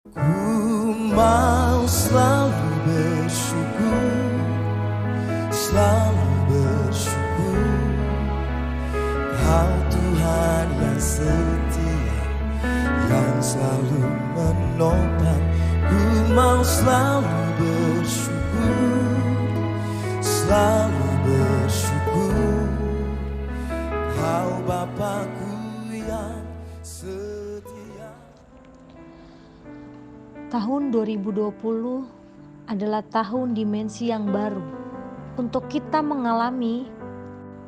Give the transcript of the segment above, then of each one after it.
Ku mau selalu bersyukur, selalu bersyukur. Kau Tuhan yang setia, yang selalu menopang. Ku mau selalu bersyukur, selalu bersyukur. Kau Bapakku yang setia. Tahun 2020 adalah tahun dimensi yang baru untuk kita mengalami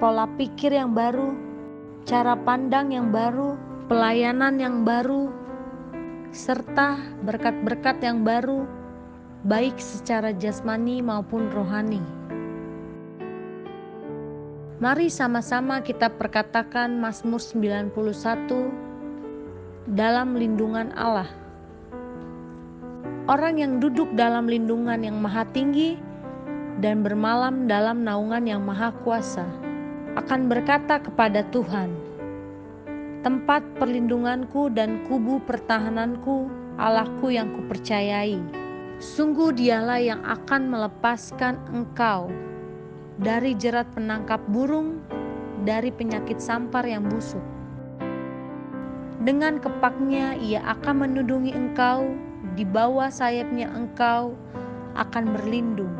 pola pikir yang baru, cara pandang yang baru, pelayanan yang baru, serta berkat-berkat yang baru, baik secara jasmani maupun rohani. Mari sama-sama kita perkatakan Mazmur 91 dalam lindungan Allah. Orang yang duduk dalam lindungan yang maha tinggi dan bermalam dalam naungan yang maha kuasa akan berkata kepada Tuhan, tempat perlindunganku dan kubu pertahananku, Allahku yang kupercayai. Sungguh dialah yang akan melepaskan engkau dari jerat penangkap burung, dari penyakit sampar yang busuk. Dengan kepaknya ia akan menudungi engkau, di bawah sayapnya engkau akan berlindung.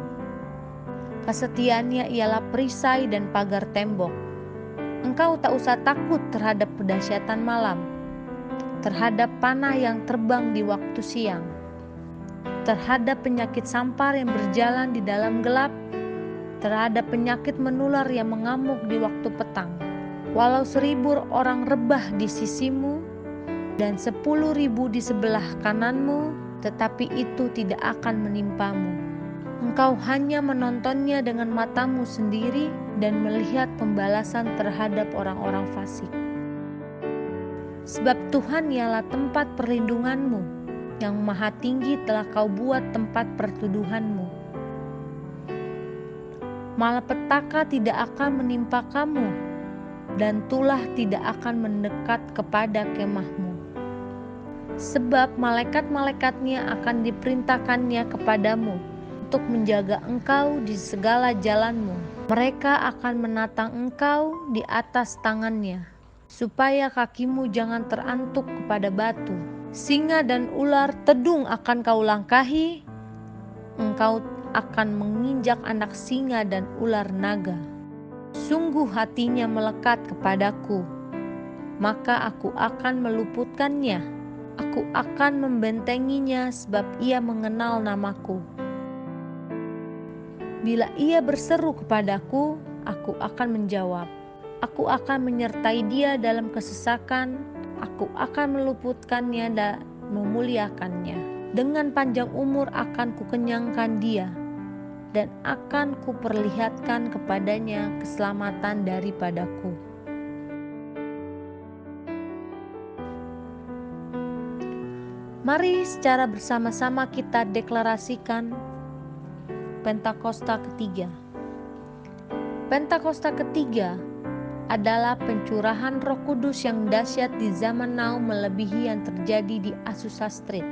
Kesetiaannya ialah perisai dan pagar tembok. Engkau tak usah takut terhadap kedahsyatan malam, terhadap panah yang terbang di waktu siang, terhadap penyakit sampar yang berjalan di dalam gelap, terhadap penyakit menular yang mengamuk di waktu petang. Walau 1000 orang rebah di sisimu dan 10.000 di sebelah kananmu, tetapi itu tidak akan menimpamu. Engkau hanya menontonnya dengan matamu sendiri dan melihat pembalasan terhadap orang-orang fasik. Sebab Tuhan ialah tempat perlindunganmu, yang maha tinggi telah kau buat tempat pertuduhanmu. Malapetaka tidak akan menimpa kamu, dan tulah tidak akan mendekat kepada kemahmu. Sebab malaikat-malaikatnya akan diperintahkannya kepadamu untuk menjaga engkau di segala jalanmu. Mereka akan menatang engkau di atas tangannya, supaya kakimu jangan terantuk kepada batu. Singa dan ular tedung akan kau langkahi, engkau akan menginjak anak singa dan ular naga. Sungguh hatinya melekat kepadaku, maka aku akan meluputkannya. Aku akan membentenginya sebab ia mengenal namaku. Bila ia berseru kepadaku, aku akan menjawab. Aku akan menyertai dia dalam kesesakan. Aku akan meluputkannya dan memuliakannya. Dengan panjang umur akan kukenyangkan dia, dan akan kuperlihatkan kepadanya keselamatan daripadaku. Mari secara bersama-sama kita deklarasikan Pentakosta ketiga. Pentakosta ketiga adalah pencurahan Roh Kudus yang dahsyat di zaman now melebihi yang terjadi di Azusa Street.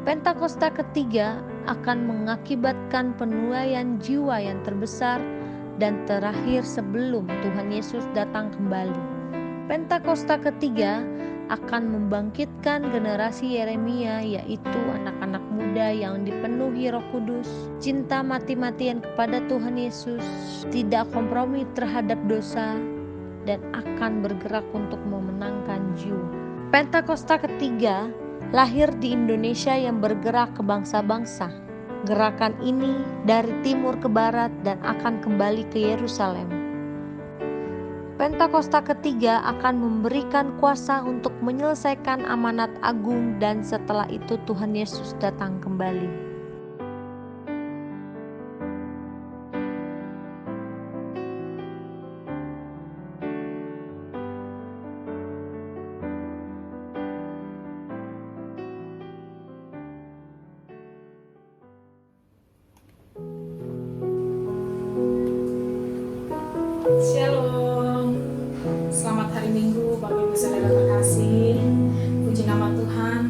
Pentakosta ketiga akan mengakibatkan penuaian jiwa yang terbesar dan terakhir sebelum Tuhan Yesus datang kembali. Pentakosta ketiga akan membangkitkan generasi Yeremia, yaitu anak-anak muda yang dipenuhi Roh Kudus, cinta mati-matian kepada Tuhan Yesus, tidak kompromi terhadap dosa, dan akan bergerak untuk memenangkan jiwa. Pentakosta ketiga lahir di Indonesia yang bergerak ke bangsa-bangsa. Gerakan ini dari timur ke barat dan akan kembali ke Yerusalem. Pentakosta ketiga akan memberikan kuasa untuk menyelesaikan amanat agung, dan setelah itu Tuhan Yesus datang kembali. Shalom, selamat hari Minggu Bapak Ibu Saudara terkasih. Puji nama Tuhan,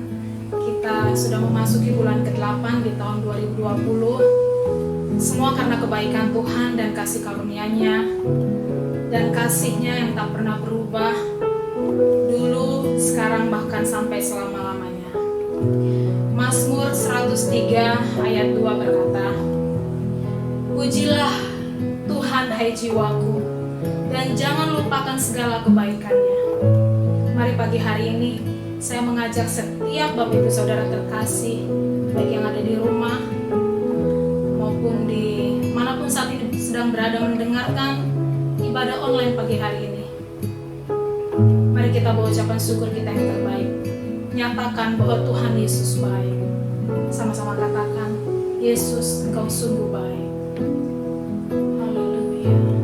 kita sudah memasuki bulan ke-8 di tahun 2020. Semua karena kebaikan Tuhan dan kasih karunia-Nya dan kasih-Nya yang tak pernah berubah, dulu, sekarang, bahkan sampai selama-lamanya. Mazmur 103 ayat 2 berkata, "Pujilah Tuhan hai jiwaku, dan jangan lupakan segala kebaikan-Nya." Mari pagi hari ini saya mengajak setiap Bapak Ibu Saudara terkasih, baik yang ada di rumah maupun di manapun saat ini sedang berada mendengarkan ibadah online pagi hari ini. Mari kita bawa ucapan syukur kita yang terbaik, nyatakan bahwa Tuhan Yesus baik. Sama-sama katakan, Yesus, Engkau sungguh baik. Haleluya.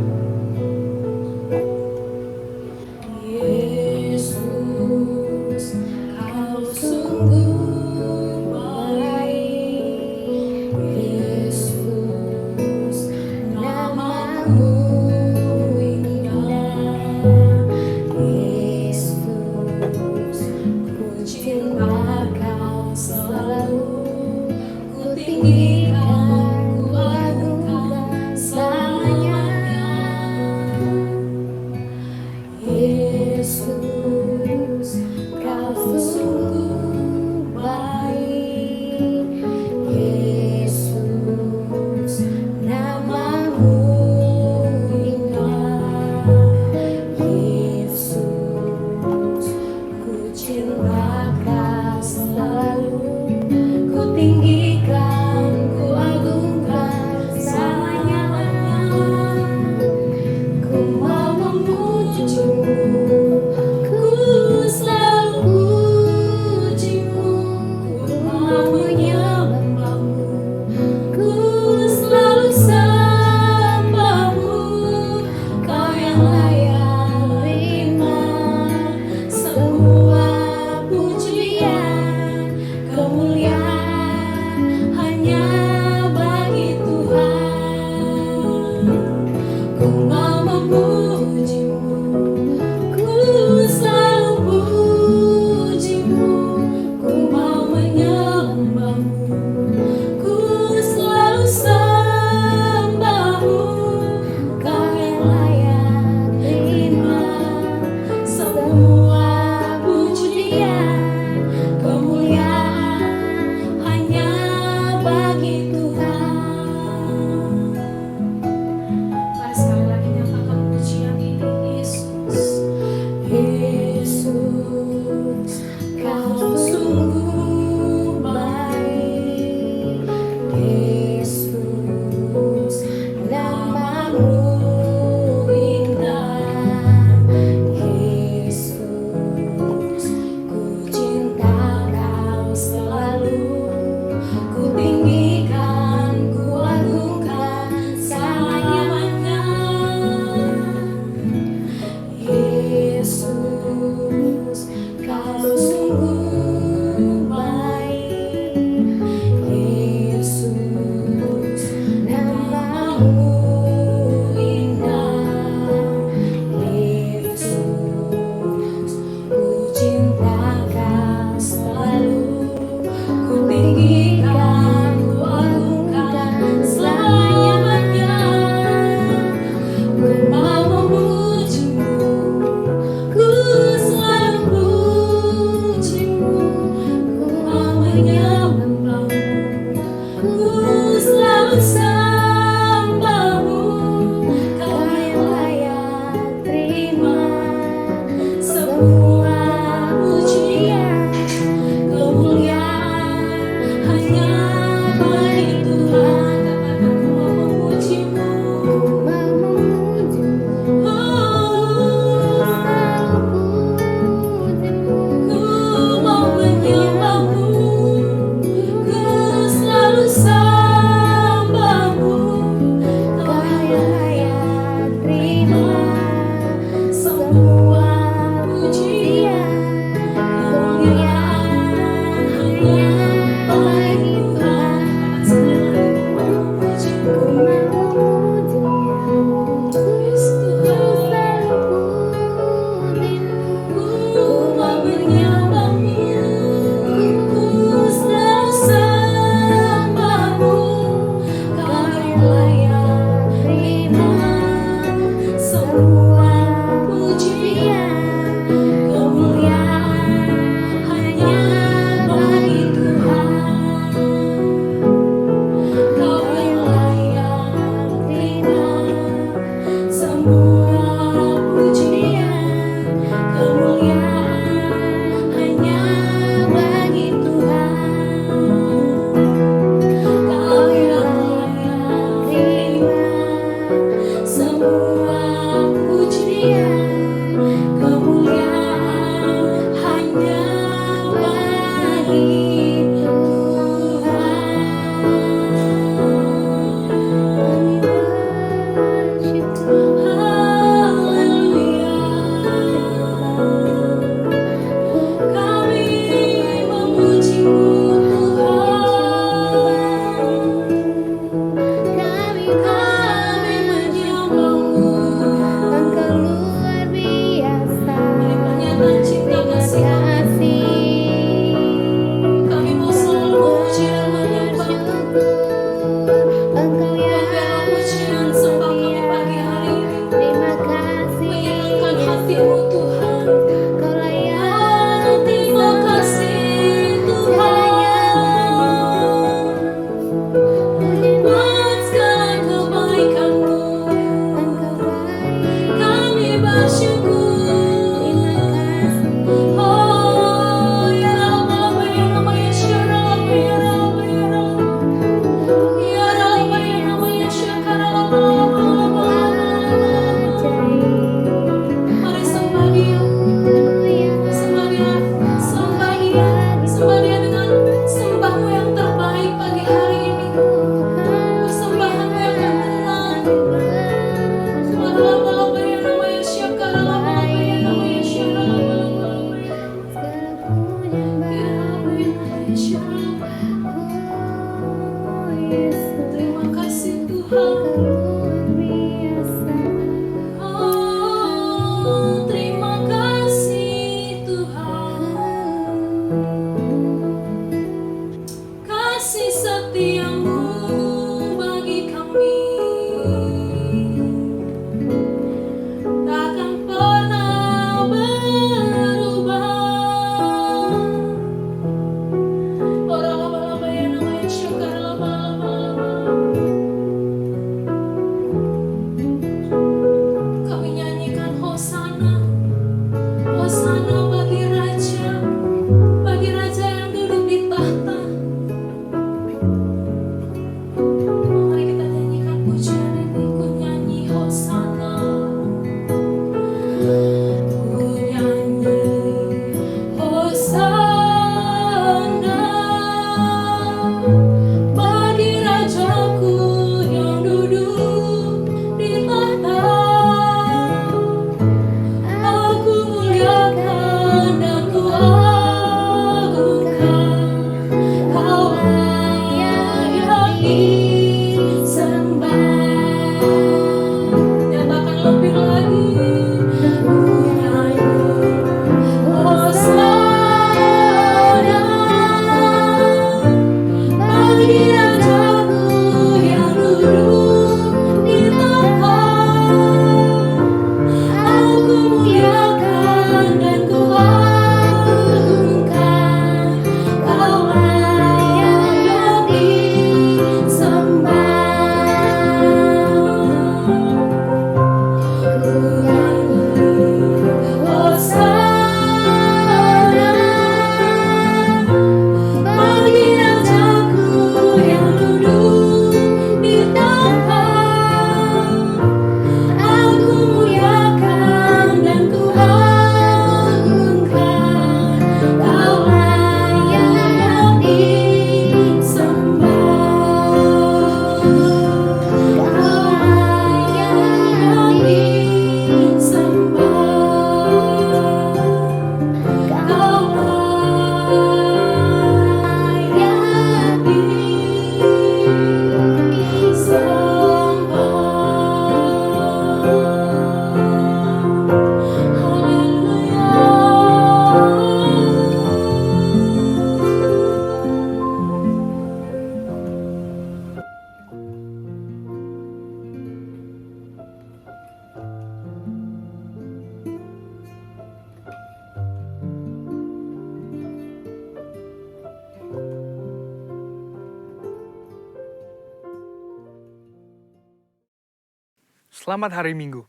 Selamat hari Minggu.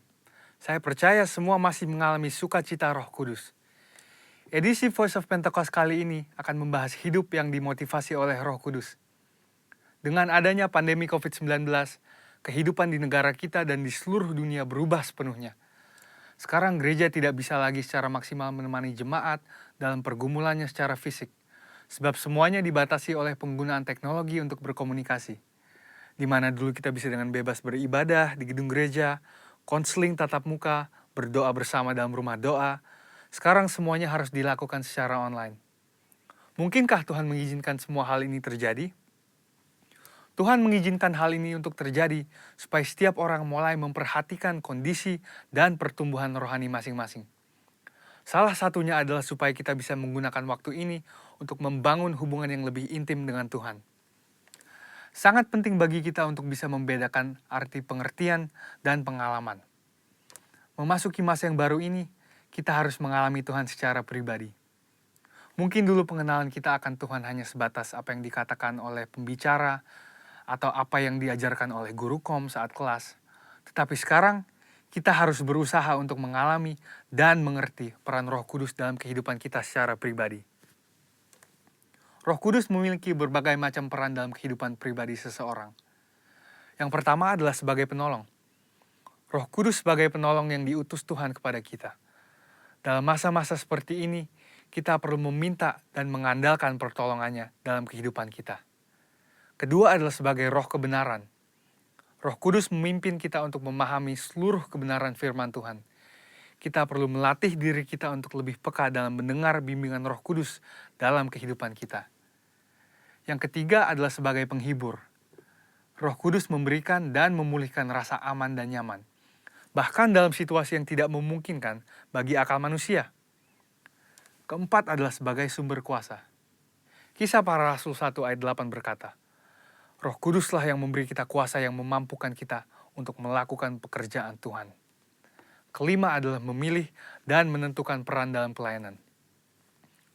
Saya percaya semua masih mengalami sukacita Roh Kudus. Edisi Voice of Pentecost kali ini akan membahas hidup yang dimotivasi oleh Roh Kudus. Dengan adanya pandemi COVID-19, kehidupan di negara kita dan di seluruh dunia berubah sepenuhnya. Sekarang gereja tidak bisa lagi secara maksimal menemani jemaat dalam pergumulannya secara fisik, sebab semuanya dibatasi oleh penggunaan teknologi untuk berkomunikasi. Di mana dulu kita bisa dengan bebas beribadah di gedung gereja, konseling tatap muka, berdoa bersama dalam rumah doa. Sekarang semuanya harus dilakukan secara online. Mungkinkah Tuhan mengizinkan semua hal ini terjadi? Tuhan mengizinkan hal ini untuk terjadi supaya setiap orang mulai memperhatikan kondisi dan pertumbuhan rohani masing-masing. Salah satunya adalah supaya kita bisa menggunakan waktu ini untuk membangun hubungan yang lebih intim dengan Tuhan. Sangat penting bagi kita untuk bisa membedakan arti pengertian dan pengalaman. Memasuki masa yang baru ini, kita harus mengalami Tuhan secara pribadi. Mungkin dulu pengenalan kita akan Tuhan hanya sebatas apa yang dikatakan oleh pembicara atau apa yang diajarkan oleh guru kom saat kelas. Tetapi sekarang, kita harus berusaha untuk mengalami dan mengerti peran Roh Kudus dalam kehidupan kita secara pribadi. Roh Kudus memiliki berbagai macam peran dalam kehidupan pribadi seseorang. Yang pertama adalah sebagai penolong. Roh Kudus sebagai penolong yang diutus Tuhan kepada kita. Dalam masa-masa seperti ini, kita perlu meminta dan mengandalkan pertolongannya dalam kehidupan kita. Kedua adalah sebagai roh kebenaran. Roh Kudus memimpin kita untuk memahami seluruh kebenaran firman Tuhan. Kita perlu melatih diri kita untuk lebih peka dalam mendengar bimbingan Roh Kudus dalam kehidupan kita. Yang ketiga adalah sebagai penghibur. Roh Kudus memberikan dan memulihkan rasa aman dan nyaman, bahkan dalam situasi yang tidak memungkinkan bagi akal manusia. Keempat adalah sebagai sumber kuasa. Kisah Para Rasul 1 ayat 8 berkata, Roh Kuduslah yang memberi kita kuasa yang memampukan kita untuk melakukan pekerjaan Tuhan. Kelima adalah memilih dan menentukan peran dalam pelayanan.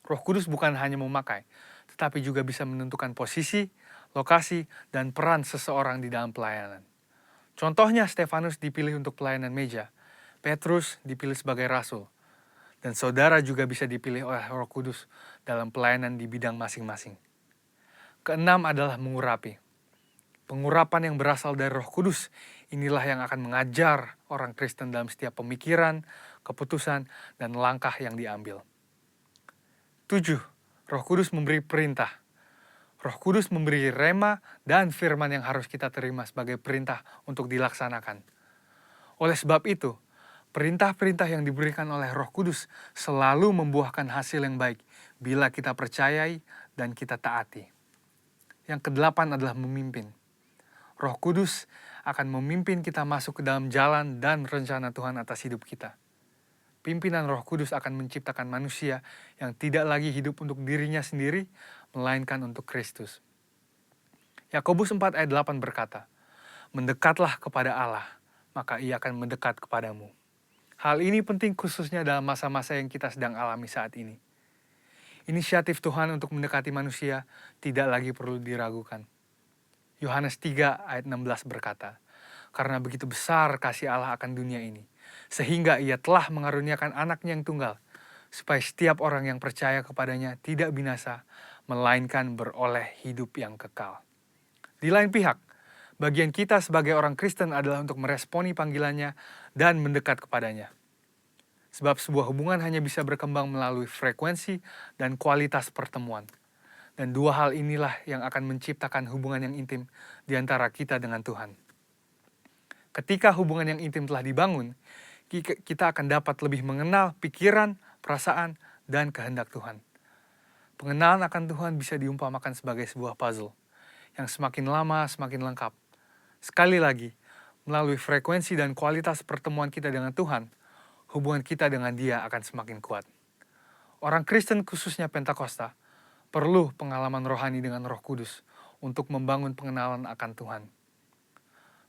Roh Kudus bukan hanya memakai, tetapi juga bisa menentukan posisi, lokasi, dan peran seseorang di dalam pelayanan. Contohnya Stefanus dipilih untuk pelayanan meja, Petrus dipilih sebagai rasul, dan saudara juga bisa dipilih oleh Roh Kudus dalam pelayanan di bidang masing-masing. Keenam adalah mengurapi. Pengurapan yang berasal dari Roh Kudus inilah yang akan mengajar orang Kristen dalam setiap pemikiran, keputusan, dan langkah yang diambil. 7. Roh Kudus memberi perintah. Roh Kudus memberi rema dan firman yang harus kita terima sebagai perintah untuk dilaksanakan. Oleh sebab itu, perintah-perintah yang diberikan oleh Roh Kudus selalu membuahkan hasil yang baik bila kita percayai dan kita taati. Yang kedelapan adalah memimpin. Roh Kudus akan memimpin kita masuk ke dalam jalan dan rencana Tuhan atas hidup kita. Pimpinan Roh Kudus akan menciptakan manusia yang tidak lagi hidup untuk dirinya sendiri, melainkan untuk Kristus. Yakobus 4 ayat 8 berkata, Mendekatlah kepada Allah, maka Ia akan mendekat kepadamu. Hal ini penting khususnya dalam masa-masa yang kita sedang alami saat ini. Inisiatif Tuhan untuk mendekati manusia tidak lagi perlu diragukan. Yohanes 3 ayat 16 berkata, Karena begitu besar kasih Allah akan dunia ini, sehingga Ia telah mengaruniakan anaknya yang tunggal, supaya setiap orang yang percaya kepadanya tidak binasa, melainkan beroleh hidup yang kekal. Di lain pihak, bagian kita sebagai orang Kristen adalah untuk meresponi panggilannya dan mendekat kepadanya. Sebab sebuah hubungan hanya bisa berkembang melalui frekuensi dan kualitas pertemuan. Dan dua hal inilah yang akan menciptakan hubungan yang intim di antara kita dengan Tuhan. Ketika hubungan yang intim telah dibangun, kita akan dapat lebih mengenal pikiran, perasaan, dan kehendak Tuhan. Pengenalan akan Tuhan bisa diumpamakan sebagai sebuah puzzle, yang semakin lama semakin lengkap. Sekali lagi, melalui frekuensi dan kualitas pertemuan kita dengan Tuhan, hubungan kita dengan Dia akan semakin kuat. Orang Kristen khususnya Pentakosta, perlu pengalaman rohani dengan Roh Kudus untuk membangun pengenalan akan Tuhan.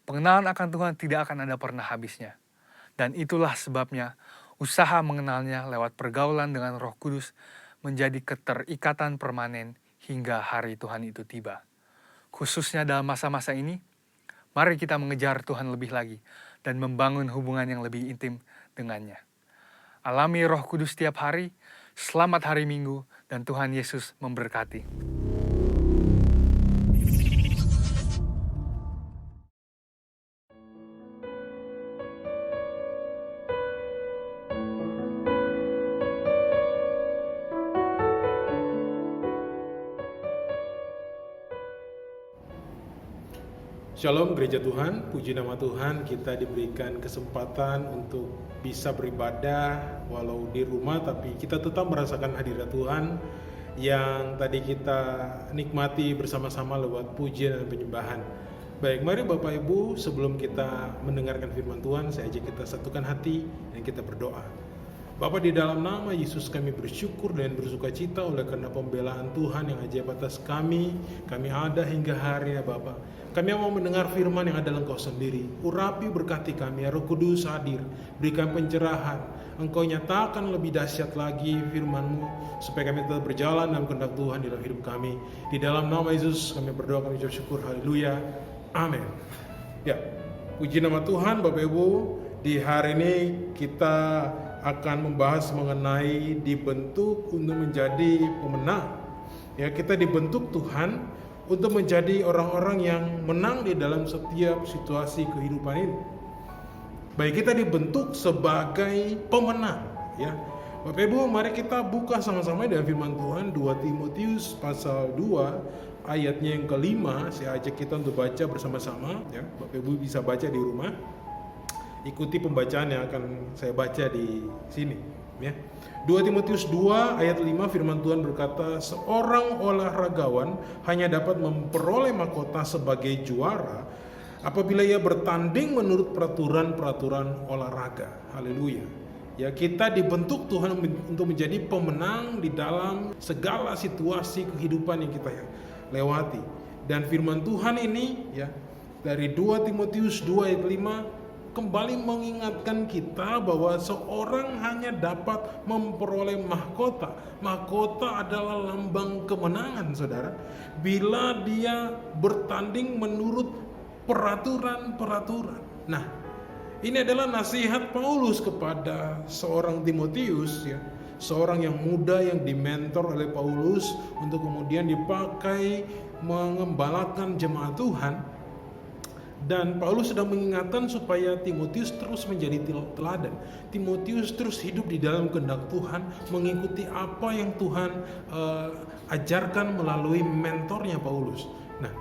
Pengenalan akan Tuhan tidak akan ada pernah habisnya. Dan itulah sebabnya usaha mengenalnya lewat pergaulan dengan Roh Kudus menjadi keterikatan permanen hingga hari Tuhan itu tiba. Khususnya dalam masa-masa ini, mari kita mengejar Tuhan lebih lagi dan membangun hubungan yang lebih intim dengannya. Alami Roh Kudus setiap hari. Selamat hari Minggu dan Tuhan Yesus memberkati. Shalom Gereja Tuhan, puji nama Tuhan, kita diberikan kesempatan untuk bisa beribadah walau di rumah, tapi kita tetap merasakan hadirat Tuhan yang tadi kita nikmati bersama-sama lewat pujian dan penyembahan. Baik, mari Bapak Ibu, sebelum kita mendengarkan firman Tuhan, saya ajak kita satukan hati dan kita berdoa. Bapa, di dalam nama Yesus kami bersyukur dan bersuka cita oleh karena pembelaan Tuhan yang ajaib atas kami ada hingga hari ya Bapa. Kami mau mendengar firman yang ada dalam Engkau sendiri. Urapi berkati kami, ya Roh Kudus hadir, berikan pencerahan. Engkau nyatakan lebih dahsyat lagi firman-Mu, supaya kami tetap berjalan dalam kehendak Tuhan di dalam hidup kami. Di dalam nama Yesus kami berdoa, kami ucap syukur, haleluya, amin. Ya, puji nama Tuhan Bapak Ibu. Di hari ini kita akan membahas mengenai dibentuk untuk menjadi pemenang. Ya, kita dibentuk Tuhan untuk menjadi orang-orang yang menang di dalam setiap situasi kehidupan ini. Baik, kita dibentuk sebagai pemenang, ya. Bapak Ibu, mari kita buka sama-sama dalam firman Tuhan 2 Timotius pasal 2 ayatnya yang kelima. Saya ajak kita untuk baca bersama-sama, ya. Bapak Ibu bisa baca di rumah. Ikuti pembacaan yang akan saya baca di sini, ya. 2 Timotius 2 ayat 5 firman Tuhan berkata, seorang olahragawan hanya dapat memperoleh mahkota sebagai juara apabila ia bertanding menurut peraturan-peraturan olahraga. Haleluya. Ya, kita dibentuk Tuhan untuk menjadi pemenang di dalam segala situasi kehidupan yang kita lewati. Dan firman Tuhan ini, ya, dari 2 Timotius 2 ayat 5 kembali mengingatkan kita bahwa seorang hanya dapat memperoleh mahkota. Mahkota adalah lambang kemenangan, saudara, bila dia bertanding menurut peraturan-peraturan. Nah, ini adalah nasihat Paulus kepada seorang Timotius, ya, seorang yang muda yang dimentor oleh Paulus untuk kemudian dipakai mengembalakan jemaat Tuhan. Dan Paulus sedang mengingatkan supaya Timotius terus menjadi teladan. Timotius terus hidup di dalam kehendak Tuhan, mengikuti apa yang Tuhan ajarkan melalui mentornya Paulus. Nah,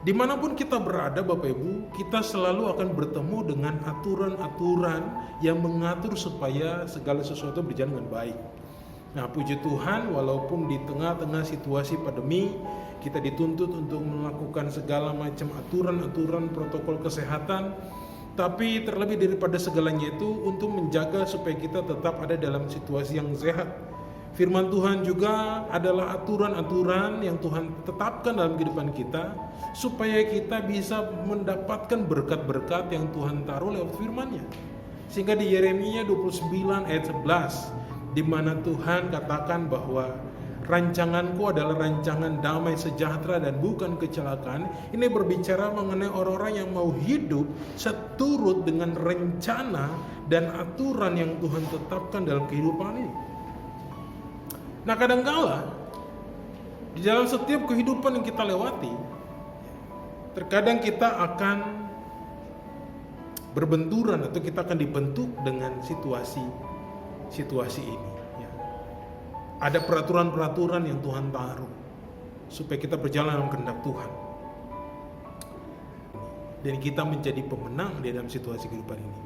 dimanapun kita berada Bapak Ibu, kita selalu akan bertemu dengan aturan-aturan yang mengatur supaya segala sesuatu berjalan dengan baik. Nah, puji Tuhan, walaupun di tengah-tengah situasi pandemi, kita dituntut untuk melakukan segala macam aturan-aturan protokol kesehatan, tapi terlebih daripada segalanya itu untuk menjaga supaya kita tetap ada dalam situasi yang sehat. Firman Tuhan juga adalah aturan-aturan yang Tuhan tetapkan dalam kehidupan kita supaya kita bisa mendapatkan berkat-berkat yang Tuhan taruh lewat firman-Nya. Sehingga di Yeremia 29 ayat 11, di mana Tuhan katakan bahwa rancanganku adalah rancangan damai sejahtera dan bukan kecelakaan. Ini berbicara mengenai orang-orang yang mau hidup seturut dengan rencana dan aturan yang Tuhan tetapkan dalam kehidupan ini. Nah, kadangkala di dalam setiap kehidupan yang kita lewati, terkadang kita akan berbenturan atau kita akan dibentuk dengan situasi ini. Ada peraturan-peraturan yang Tuhan taruh supaya kita berjalan dalam kehendak Tuhan. Dan kita menjadi pemenang di dalam situasi kehidupan ini.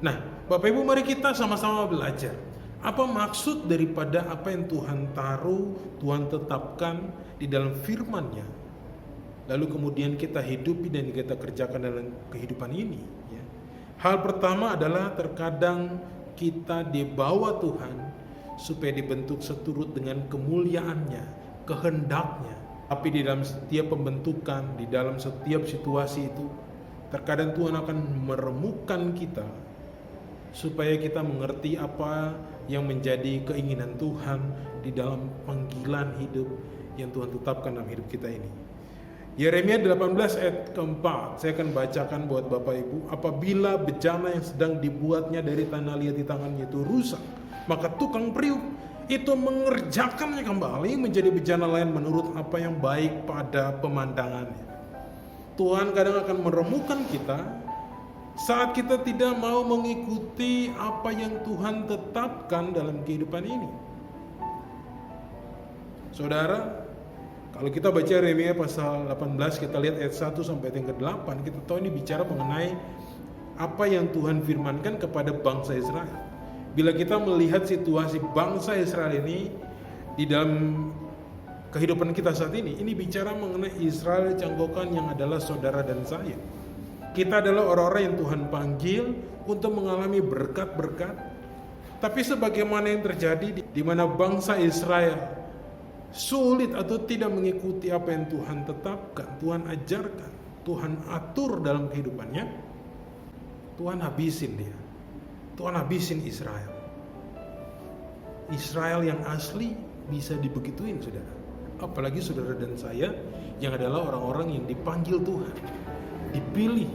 Nah, Bapak Ibu, mari kita sama-sama belajar. Apa maksud daripada apa yang Tuhan taruh, Tuhan tetapkan di dalam firman-Nya. Lalu kemudian kita hidupi dan kita kerjakan dalam kehidupan ini. Ya. Hal pertama adalah terkadang kita dibawa Tuhan supaya dibentuk seturut dengan kemuliaannya, kehendaknya. Tapi di dalam setiap pembentukan, di dalam setiap situasi itu, terkadang Tuhan akan meremukkan kita supaya kita mengerti apa yang menjadi keinginan Tuhan di dalam panggilan hidup yang Tuhan tetapkan dalam hidup kita ini. Yeremia 18 ayat keempat, saya akan bacakan buat Bapak Ibu. Apabila bejana yang sedang dibuatnya dari tanah liat di tangannya itu rusak, maka tukang periuk itu mengerjakannya kembali menjadi bejana lain menurut apa yang baik pada pemandangannya. Tuhan kadang akan meremukkan kita saat kita tidak mau mengikuti apa yang Tuhan tetapkan dalam kehidupan ini. Saudara, kalau kita baca Yeremia pasal 18, kita lihat ayat 1 sampai yang ke-8, kita tahu ini bicara mengenai apa yang Tuhan firmankan kepada bangsa Israel. Bila kita melihat situasi bangsa Israel ini di dalam kehidupan kita saat ini bicara mengenai Israel cangkokan yang adalah saudara dan saya. Kita adalah orang-orang yang Tuhan panggil untuk mengalami berkat-berkat. Tapi sebagaimana yang terjadi di mana bangsa Israel sulit atau tidak mengikuti apa yang Tuhan tetapkan, Tuhan ajarkan, Tuhan atur dalam kehidupannya, Tuhan habisin dia. Tuhan habisin Israel. Israel yang asli bisa dibegituin, saudara. Apalagi saudara dan saya yang adalah orang-orang yang dipanggil Tuhan, dipilih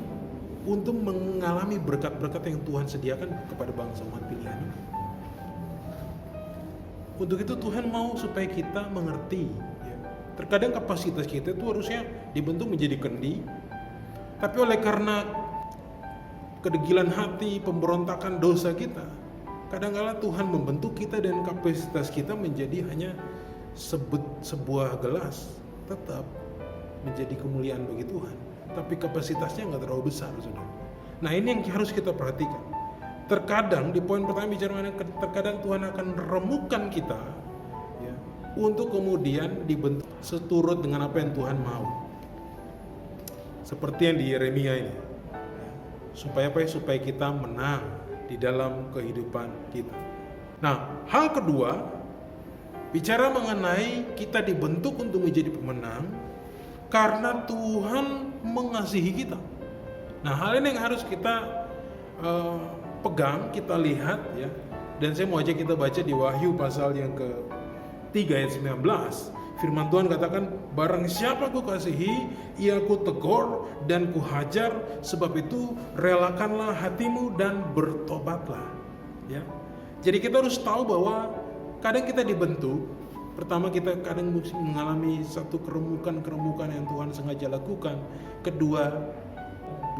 untuk mengalami berkat-berkat yang Tuhan sediakan kepada bangsa umat pilihan. Untuk itu Tuhan mau supaya kita mengerti. Terkadang kapasitas kita itu harusnya dibentuk menjadi kendi, tapi oleh karena kedegilan hati, pemberontakan dosa kita, kadang-kala Tuhan membentuk kita dan kapasitas kita menjadi hanya sebuah gelas, tetap menjadi kemuliaan bagi Tuhan, tapi kapasitasnya nggak terlalu besar, saudara. Nah, ini yang harus kita perhatikan. Terkadang di poin pertama bicara mengenai terkadang Tuhan akan remukkan kita ya, untuk kemudian dibentuk seturut dengan apa yang Tuhan mau. Seperti yang di Yeremia ini. Supaya apa? Supaya kita menang di dalam kehidupan kita. Nah, hal kedua, bicara mengenai kita dibentuk untuk menjadi pemenang karena Tuhan mengasihi kita. Nah, hal ini yang harus kita pegang, kita lihat ya. Dan saya mau ajak kita baca di Wahyu pasal yang ke-3 ayat 19. Firman Tuhan katakan, barang siapa ku kasihi, ia ku tegur dan ku hajar, sebab itu relakanlah hatimu dan bertobatlah. Ya. Jadi kita harus tahu bahwa kadang kita dibentuk, pertama kita kadang mengalami satu keremukan yang Tuhan sengaja lakukan. Kedua,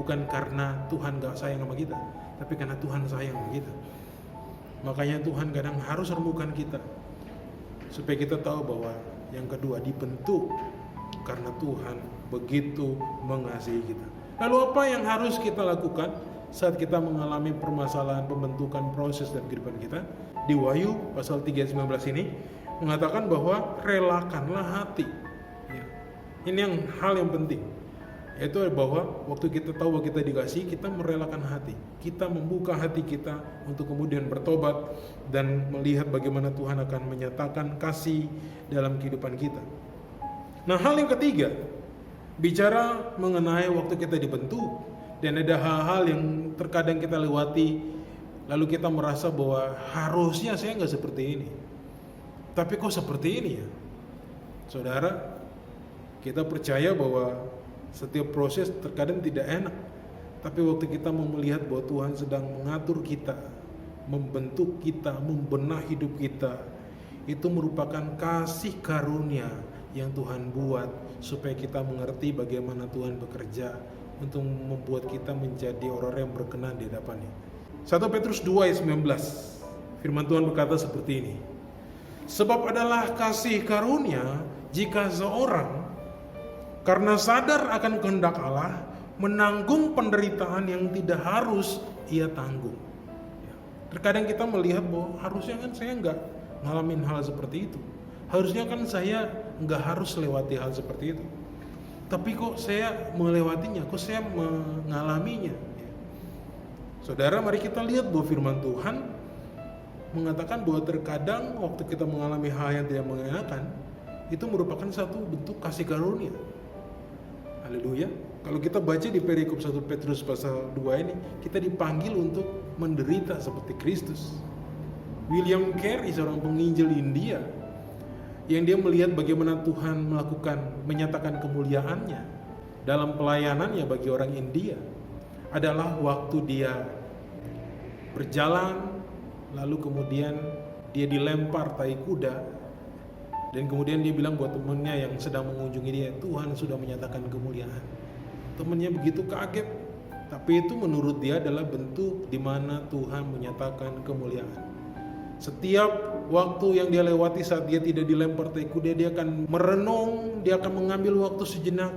bukan karena Tuhan gak sayang sama kita, tapi karena Tuhan sayang sama kita. Makanya Tuhan kadang harus remukan kita, supaya kita tahu bahwa yang kedua dibentuk karena Tuhan begitu mengasihi kita. Lalu apa yang harus kita lakukan saat kita mengalami permasalahan pembentukan proses dan kehidupan kita? Di Wahyu pasal 3 ayat 19 ini mengatakan bahwa relakanlah hati ya. Ini hal yang penting, yaitu bahwa waktu kita tahu bahwa kita dikasih, kita merelakan hati, kita membuka hati kita untuk kemudian bertobat dan melihat bagaimana Tuhan akan menyatakan kasih dalam kehidupan kita. Nah, hal yang ketiga, bicara mengenai waktu kita dibentuk dan ada hal-hal yang terkadang kita lewati, lalu kita merasa bahwa harusnya saya nggak seperti ini, tapi kok seperti ini ya. Saudara, kita percaya bahwa setiap proses terkadang tidak enak, tapi waktu kita mau melihat bahwa Tuhan sedang mengatur kita, membentuk kita, membenah hidup kita, itu merupakan kasih karunia yang Tuhan buat supaya kita mengerti bagaimana Tuhan bekerja untuk membuat kita menjadi orang yang berkenan di hadapannya. 1 Petrus 2 ayat 19, firman Tuhan berkata seperti ini, sebab adalah kasih karunia jika seorang karena sadar akan kehendak Allah menanggung penderitaan yang tidak harus ia tanggung. Terkadang kita melihat bahwa harusnya kan saya nggak ngalamin hal seperti itu, harusnya kan saya nggak harus lewati hal seperti itu, tapi kok saya melewatinya, kok saya mengalaminya. Saudara, mari kita lihat bahwa firman Tuhan mengatakan bahwa terkadang waktu kita mengalami hal yang tidak mengenakan, itu merupakan satu bentuk kasih karunia. Haleluya. Kalau kita baca di perikop 1 Petrus pasal 2 ini, kita dipanggil untuk menderita seperti Kristus. William Carey, seorang penginjil India yang dia melihat bagaimana Tuhan menyatakan kemuliaannya dalam pelayanannya bagi orang India adalah waktu dia berjalan, lalu kemudian dia dilempar tai kuda, dan kemudian dia bilang buat temannya yang sedang mengunjungi dia, Tuhan sudah menyatakan kemuliaan. Temannya begitu kaget, tapi itu menurut dia adalah bentuk di mana Tuhan menyatakan kemuliaan. Setiap waktu yang dia lewati saat dia tidak dilempar tai kuda, dia akan merenung, dia akan mengambil waktu sejenak.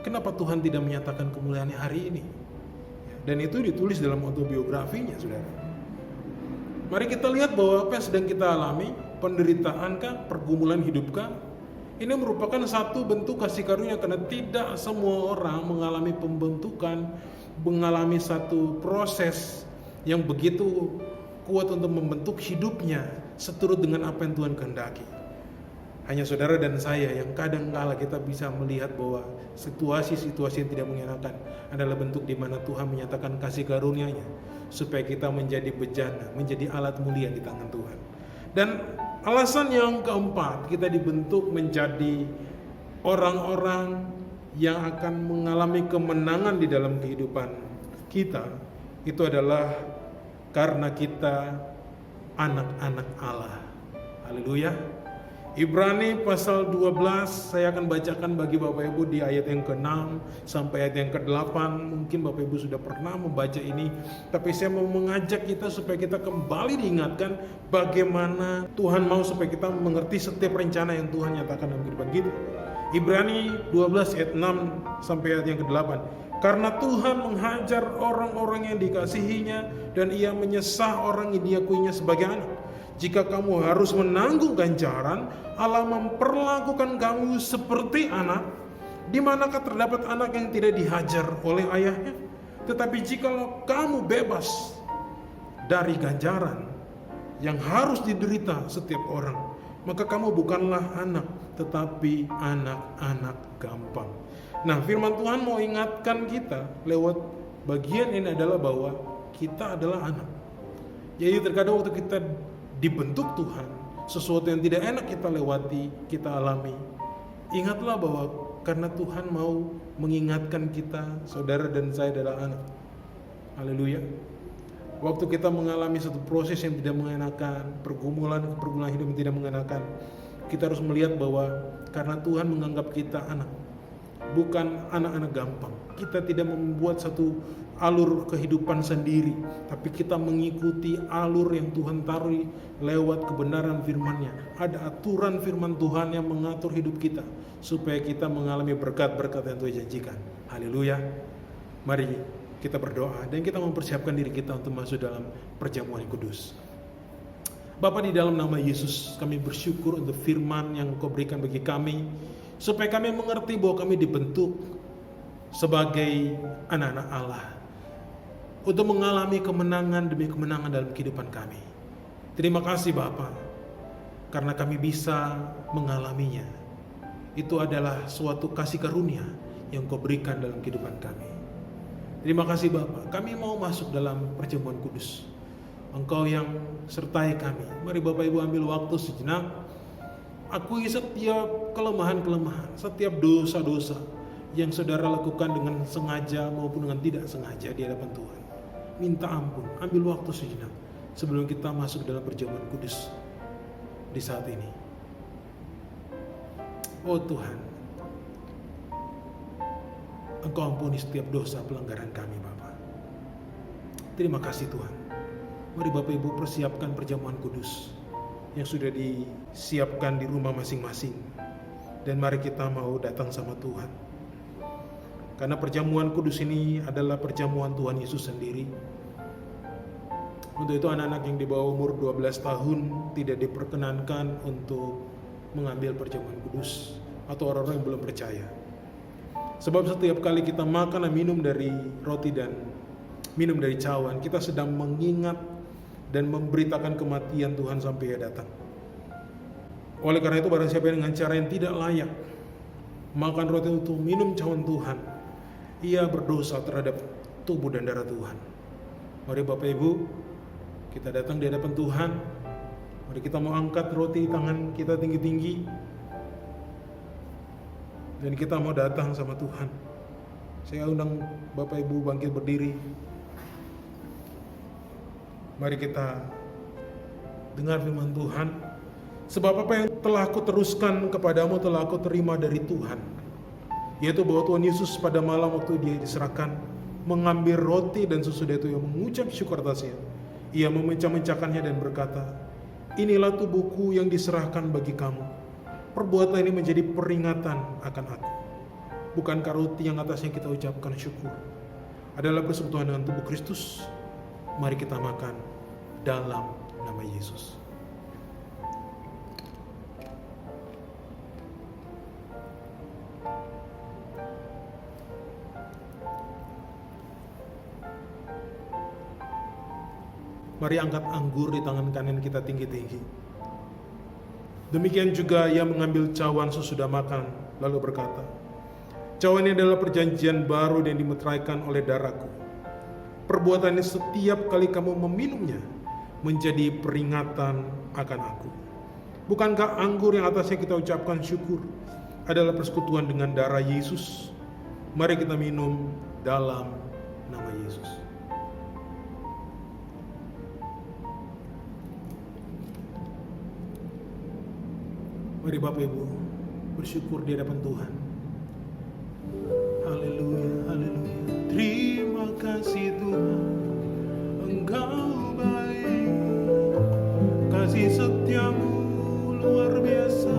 Kenapa Tuhan tidak menyatakan kemuliaannya hari ini? Dan itu ditulis dalam autobiografinya, saudara. Mari kita lihat bahwa apa yang sedang kita alami, penderitaan kah, pergumulan hidup kah, ini merupakan satu bentuk kasih karunia, karena tidak semua orang mengalami pembentukan, mengalami satu proses yang begitu kuat untuk membentuk hidupnya seturut dengan apa yang Tuhan kehendaki. Hanya saudara dan saya yang kadang kala kita bisa melihat bahwa situasi-situasi yang tidak mengenakan adalah bentuk di mana Tuhan menyatakan kasih karunia-Nya supaya kita menjadi bejana, menjadi alat mulia di tangan Tuhan. Dan alasan yang keempat, kita dibentuk menjadi orang-orang yang akan mengalami kemenangan di dalam kehidupan kita, itu adalah karena kita anak-anak Allah. Haleluya. Ibrani pasal 12 saya akan bacakan bagi Bapak Ibu di ayat yang ke-6 sampai ayat yang ke-8. Mungkin Bapak Ibu sudah pernah membaca ini, tapi saya mau mengajak kita supaya kita kembali diingatkan bagaimana Tuhan mau supaya kita mengerti setiap rencana yang Tuhan nyatakan dalam kehidupan kita. Ibrani 12 ayat 6 sampai ayat yang ke-8. Karena Tuhan menghajar orang-orang yang dikasihinya, dan Ia menyesah orang yang diakuinya sebagai anak. Jika kamu harus menanggung ganjaran, Allah memperlakukan kamu seperti anak. Di manakah terdapat anak yang tidak dihajar oleh ayahnya? Tetapi jikalau kamu bebas dari ganjaran yang harus diderita setiap orang, maka kamu bukanlah anak, tetapi anak-anak gampang. Nah, firman Tuhan mau ingatkan kita lewat bagian ini adalah bahwa kita adalah anak. Jadi terkadang waktu kita dibentuk Tuhan, sesuatu yang tidak enak kita lewati, kita alami, ingatlah bahwa karena Tuhan mau mengingatkan kita, saudara dan saya adalah anak. Haleluya. Waktu kita mengalami satu proses yang tidak mengenakan, pergumulan hidup yang tidak mengenakan, kita harus melihat bahwa karena Tuhan menganggap kita anak, bukan anak-anak gampang. Kita tidak membuat satu alur kehidupan sendiri, tapi kita mengikuti alur yang Tuhan taruh lewat kebenaran firman-Nya. Ada aturan firman Tuhan yang mengatur hidup kita supaya kita mengalami berkat-berkat yang Tuhan janjikan. Haleluya. Mari kita berdoa dan kita mempersiapkan diri kita untuk masuk dalam perjamuan yang kudus. Bapa, di dalam nama Yesus kami bersyukur untuk firman yang Kau berikan bagi kami, supaya kami mengerti bahwa kami dibentuk sebagai anak-anak Allah untuk mengalami kemenangan demi kemenangan dalam kehidupan kami. Terima kasih Bapa, karena kami bisa mengalaminya. Itu adalah suatu kasih karunia yang Kau berikan dalam kehidupan kami. Terima kasih Bapa, kami mau masuk dalam perjamuan kudus. Engkau yang sertai kami. Mari Bapak Ibu ambil waktu sejenak, akui setiap kelemahan-kelemahan, setiap dosa-dosa yang saudara lakukan dengan sengaja maupun dengan tidak sengaja di hadapan Tuhan. Minta ampun, ambil waktu sejenak sebelum kita masuk dalam perjamuan kudus di saat ini. Oh Tuhan, Engkau ampuni setiap dosa pelanggaran kami Bapa. Terima kasih Tuhan. Mari Bapak Ibu persiapkan perjamuan kudus yang sudah disiapkan di rumah masing-masing, dan mari kita mau datang sama Tuhan, karena perjamuan kudus ini adalah perjamuan Tuhan Yesus sendiri. Untuk itu anak-anak yang di bawah umur 12 tahun tidak diperkenankan untuk mengambil perjamuan kudus, atau orang-orang yang belum percaya. Sebab setiap kali kita makan dan minum dari roti dan minum dari cawan, kita sedang mengingat dan memberitakan kematian Tuhan sampai Ia datang. Oleh karena itu barang siapa dengan cara yang tidak layak makan roti untuk minum cawan Tuhan, ia berdosa terhadap tubuh dan darah Tuhan. Mari Bapak Ibu, kita datang di hadapan Tuhan. Mari kita mau angkat roti tangan kita tinggi-tinggi, Dan kita mau datang sama Tuhan. Saya undang Bapak Ibu bangkit berdiri. Mari kita dengar firman Tuhan. Sebab apa yang telah aku teruskan kepadamu telah aku terima dari Tuhan, yaitu bahwa Tuhan Yesus pada malam waktu dia diserahkan, mengambil roti dan sesudah itu ia mengucap syukur atasnya. Ia memecah-mecahkannya dan berkata, inilah tubuhku yang diserahkan bagi kamu. Perbuatan ini menjadi peringatan akan aku. Bukankah roti yang atasnya kita ucapkan syukur adalah persekutuan dengan tubuh Kristus? Mari kita makan dalam nama Yesus. Mari angkat anggur di tangan kanan kita tinggi-tinggi. Demikian juga ia mengambil cawan sesudah makan, lalu berkata, cawan ini adalah perjanjian baru yang dimeteraikan oleh darahku. Perbuatan ini setiap kali kamu meminumnya, menjadi peringatan akan aku. Bukankah anggur yang atasnya kita ucapkan syukur adalah persekutuan dengan darah Yesus? Mari kita minum dalam nama Yesus. Mari Bapak Ibu bersyukur di hadapan Tuhan. Haleluya, haleluya. Terima kasih Tuhan, Engkau baik, kasih setiamu luar biasa,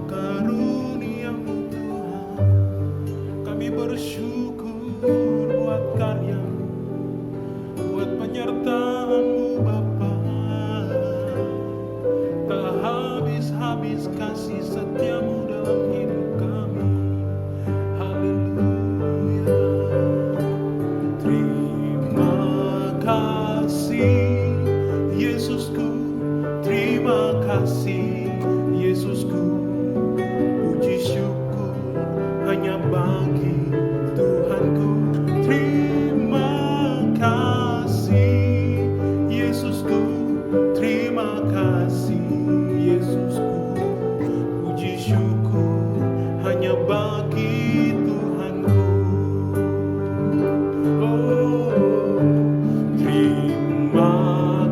karunia-Mu Tuhan. Kami bersyukur buat karya-Mu, buat penyertaan-Mu Bapa. Tak habis-habis kasih setiamu dalam hidup kami. Haleluya. Terima kasih Yesusku, terima kasih Yesusku. Puji syukur hanya bagi Tuhanku. Terima kasih Yesusku, terima kasih Yesusku. Puji syukur hanya bagi Tuhanku. Oh, terima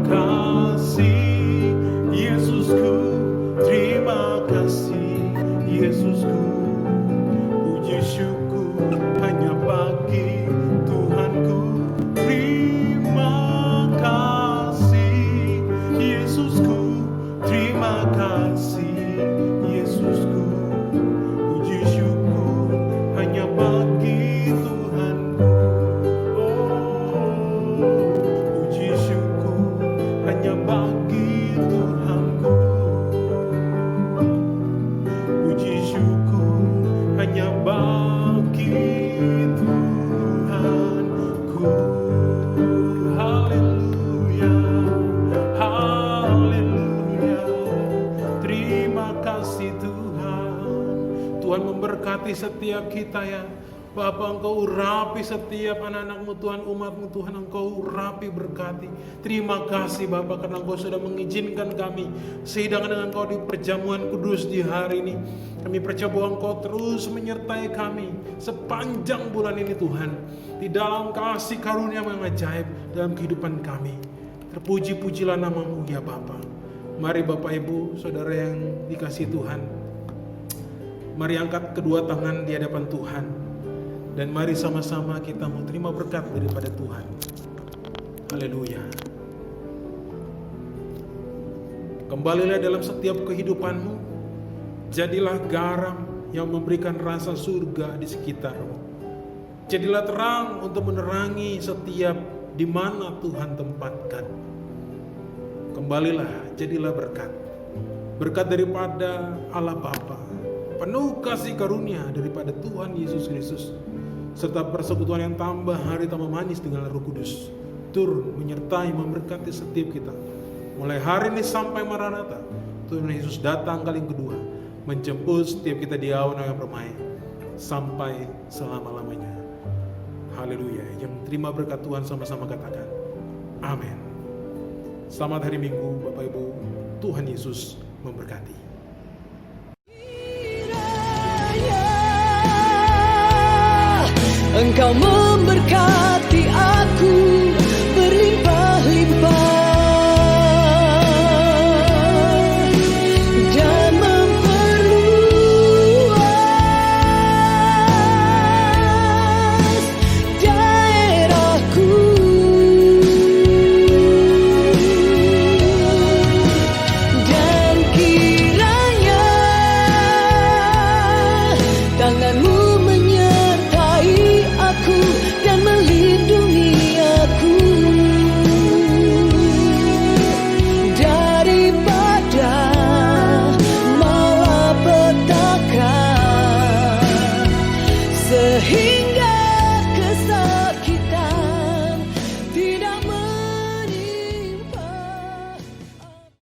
kasih Yesusku, terima kasih Yesusku. Puji syukur hanya bagi Tuhanku. Terima kasih Yesusku, terima kasih Yesusku. Puji syukur hanya bagi Tuhanku. Oh, puji syukur hanya bagi Tuhanku. Puji syukur hanya bagi Tuhanku. Haleluya, haleluya. Terima kasih Tuhan. Tuhan memberkati setiap kita ya. Bapa, Engkau urapi setiap anak-anak-Mu Tuhan, umat-Mu Tuhan, Engkau urapi berkati. Terima kasih Bapa karena Engkau sudah mengizinkan kami sehidangan dengan Engkau di perjamuan kudus di hari ini. Kami percaya bahwa Engkau terus menyertai kami sepanjang bulan ini Tuhan, di dalam kasih karunia yang ajaib dalam kehidupan kami. Terpuji-pujilah nama-Mu ya Bapa. Mari Bapak Ibu Saudara yang dikasihi Tuhan, mari angkat kedua tangan di hadapan Tuhan, dan mari sama-sama kita mau terima berkat daripada Tuhan. Haleluya. Kembalilah dalam setiap kehidupanmu. Jadilah garam yang memberikan rasa surga di sekitarmu. Jadilah terang untuk menerangi setiap di mana Tuhan tempatkan. Kembalilah, jadilah berkat. Berkat daripada Allah Bapa, penuh kasih karunia daripada Tuhan Yesus Kristus, serta persekutuan yang tambah hari tambah manis dengan Roh Kudus, turun menyertai memberkati setiap kita. Mulai hari ini sampai Maranatha, Tuhan Yesus datang kali yang kedua, menjemput setiap kita di awan yang permai sampai selama-lamanya. Haleluya. Yang terima berkat Tuhan sama-sama katakan amin. Selamat hari Minggu Bapak Ibu. Tuhan Yesus memberkati. Yeah. Engkau memberkati aku berlimpah-limpah dan memperluas daerahku. Dan kiranya tanganmu menyertai aku dan melindungi aku daripada malapetaka, sehingga